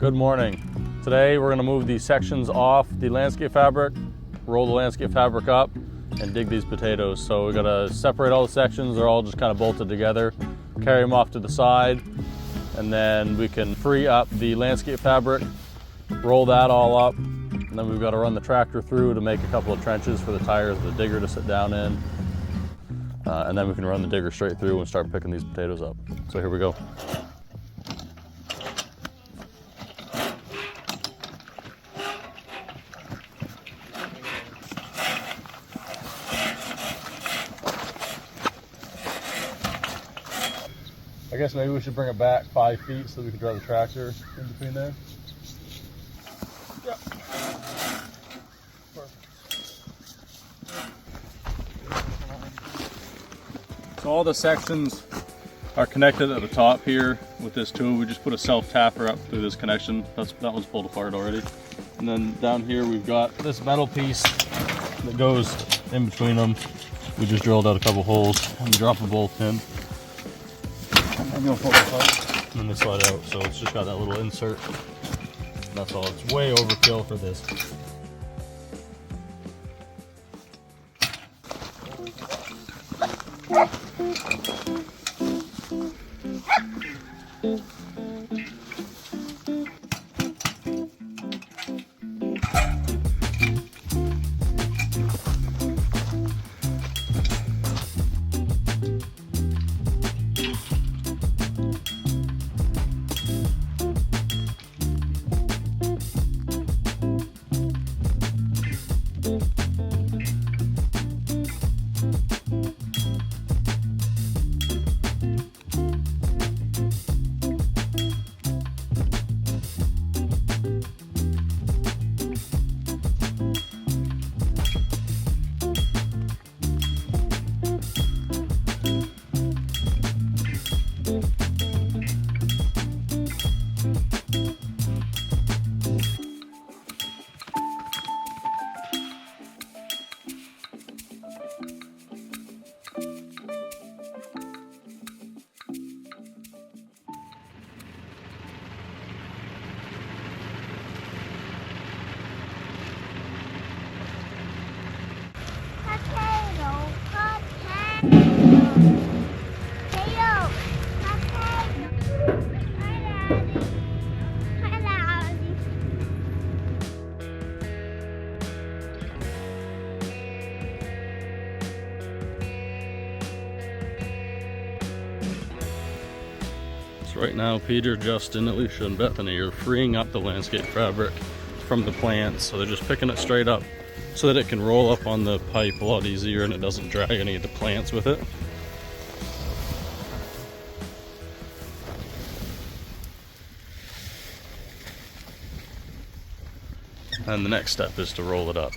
Good morning. Today we're going to move these sections off the landscape fabric, roll the landscape fabric up, and dig these potatoes. So we're going to separate all the sections. They're all just kind of bolted together, carry them off to the side, and then we can free up the landscape fabric, roll that all up, and then we've got to run the tractor through to make a couple of trenches for the tires of the digger to sit down in. And then we can run the digger straight through and start picking these potatoes up. So here we go. I guess maybe we should bring it back 5 feet so we can drive the tractor in between there. Yeah. So all the sections are connected at the top here with this tool. We just put a self tapper up through this connection. That one's pulled apart already. And then down here we've got this metal piece that goes in between them. We just drilled out a couple holes and drop a bolt in. I'm gonna pull this up and then they slide out. So it's just got that little insert. That's all. It's way overkill for this. Right now, Peter, Justin, Alicia, and Bethany are freeing up the landscape fabric from the plants. So they're just picking it straight up so that it can roll up on the pipe a lot easier and it doesn't drag any of the plants with it. And the next step is to roll it up.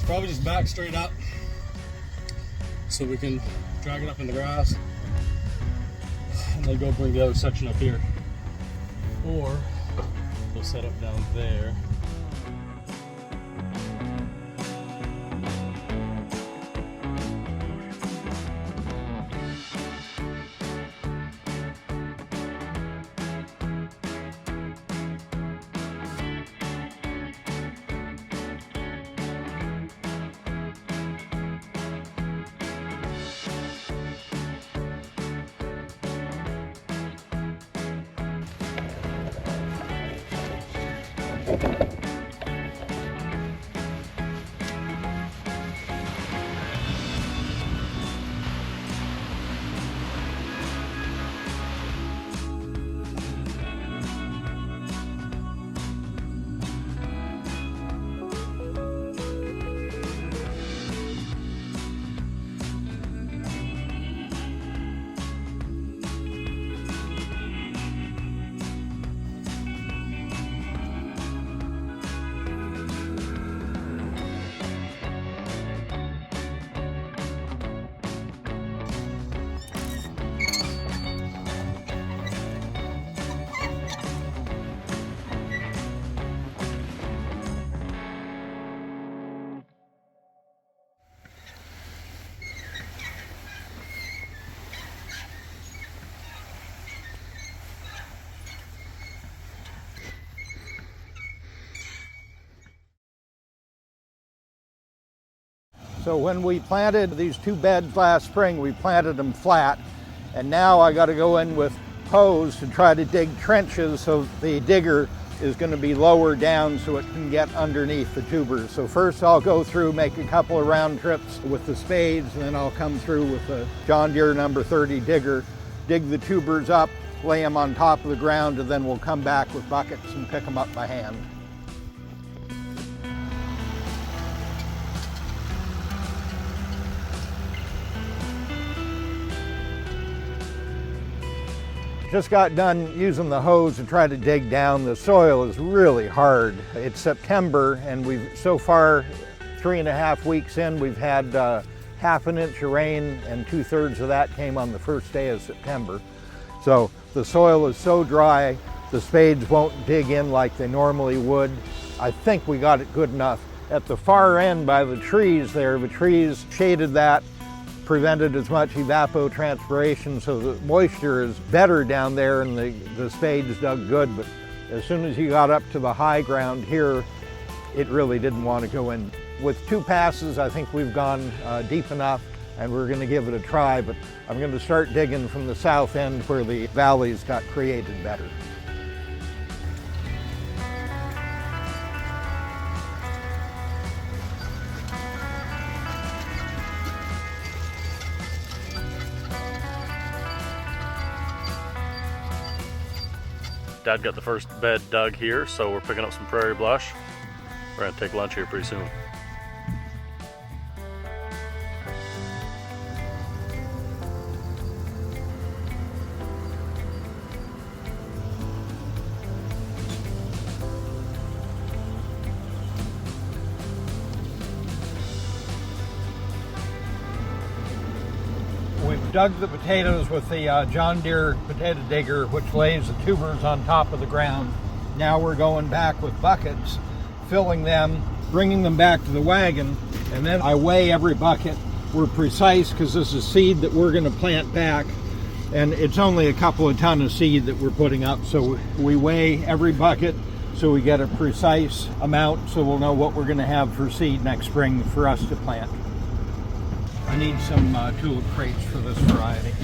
Probably just back straight up so we can drag it up in the grass and then go bring the other section up here, or we'll set up down there. So when we planted these 2 beds last spring, we planted them flat. And now I got to go in with hose to try to dig trenches so the digger is going to be lower down so it can get underneath the tubers. So first I'll go through, make a couple of round trips with the spades, and then I'll come through with the John Deere number 30 digger, dig the tubers up, lay them on top of the ground, and then we'll come back with buckets and pick them up by hand. Just got done using the hose to try to dig down. The soil is really hard. It's September and we've so far 3.5 weeks in, we've had half an inch of rain and 2/3 of that came on the first day of September. So the soil is so dry, the spades won't dig in like they normally would. I think we got it good enough. At the far end by the trees there, the trees shaded that, prevented as much evapotranspiration, so the moisture is better down there and the spades dug good. But as soon as you got up to the high ground here, it really didn't want to go in. With 2 passes, I think we've gone deep enough and we're going to give it a try, but I'm going to start digging from the south end where the valleys got created better. Dad got the first bed dug here, so we're picking up some prairie blush. We're gonna take lunch here pretty soon. We've dug the potatoes with the John Deere potato digger, which lays the tubers on top of the ground. Now we're going back with buckets, filling them, bringing them back to the wagon, and then I weigh every bucket. We're precise because this is seed that we're going to plant back, and it's only a couple of tons of seed that we're putting up, so we weigh every bucket so we get a precise amount so we'll know what we're going to have for seed next spring for us to plant. I need some tulip crates for this variety.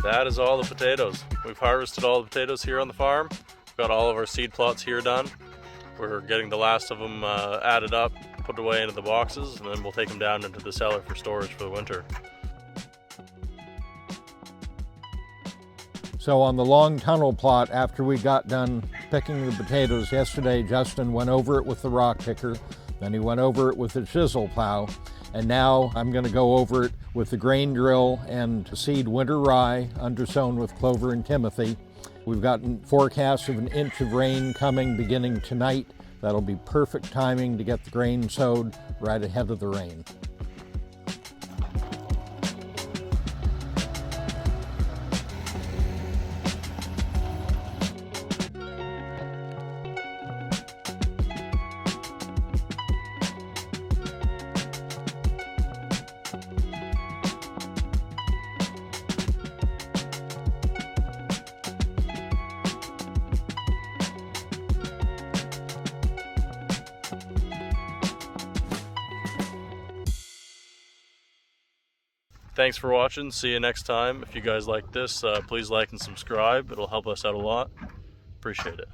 That is all the potatoes. We've harvested all the potatoes here on the farm. We've got all of our seed plots here done. We're getting the last of them added up, put away into the boxes, and then we'll take them down into the cellar for storage for the winter. So on the long tunnel plot, after we got done picking the potatoes yesterday, Justin went over it with the rock picker, then he went over it with the chisel plow, and now I'm going to go over it with the grain drill and seed winter rye undersown with clover and timothy. We've gotten forecasts of 1 inch of rain coming beginning tonight That'll be perfect timing to get the grain sowed right ahead of the rain. Thanks for watching. See you next time. If you guys like this, please like and subscribe. It'll help us out a lot. Appreciate it.